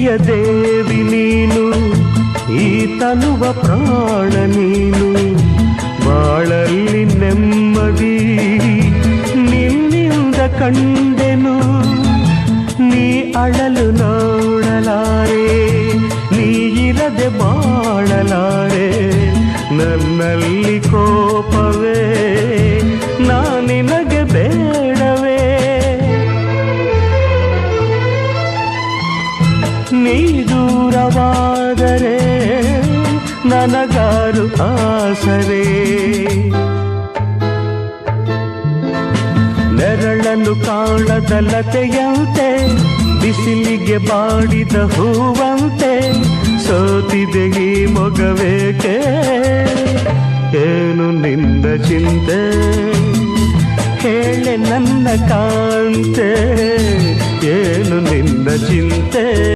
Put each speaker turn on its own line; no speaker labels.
ಪ್ರೀತಿಯ ದೇವಿ ನೀನು, ಈ ತನುವ ಪ್ರಾಣ ನೀನು. ಬಾಳಲ್ಲಿ ನೆಮ್ಮದಿ ನಿನ್ನಿಂದ ಕಂಡೆನು, ನೀ ಅಳಲು ನೋಡಲಾರೆ, ನೀ ಇರದೆ ಬಾಳಲಾರೆ. ನನ್ನಲ್ಲಿ ಕೋಪವೇ ನಾನಿನಗೆ ಬೇಡವೇ, ನೀ ದೂರವಾದರೆ ನನಗಾರು ಆಸರೆ. ನೆರಳನ್ನು ಕಾಣದ ಲತೆಯಂತೆ, ಬಿಸಿಲಿಗೆ ಬಾಡಿದ ಹೂವಂತೆ, ಸೋತಿದೆ ಈ ಮೊಗವೇಕೆ. ಏನು ನಿನ್ನ ಚಿಂತೆ ಹೇಳೆ ನನ್ನ ಕಾಂತೆ, ಏನು ನಿನ್ನ ಚಿಂತೆ.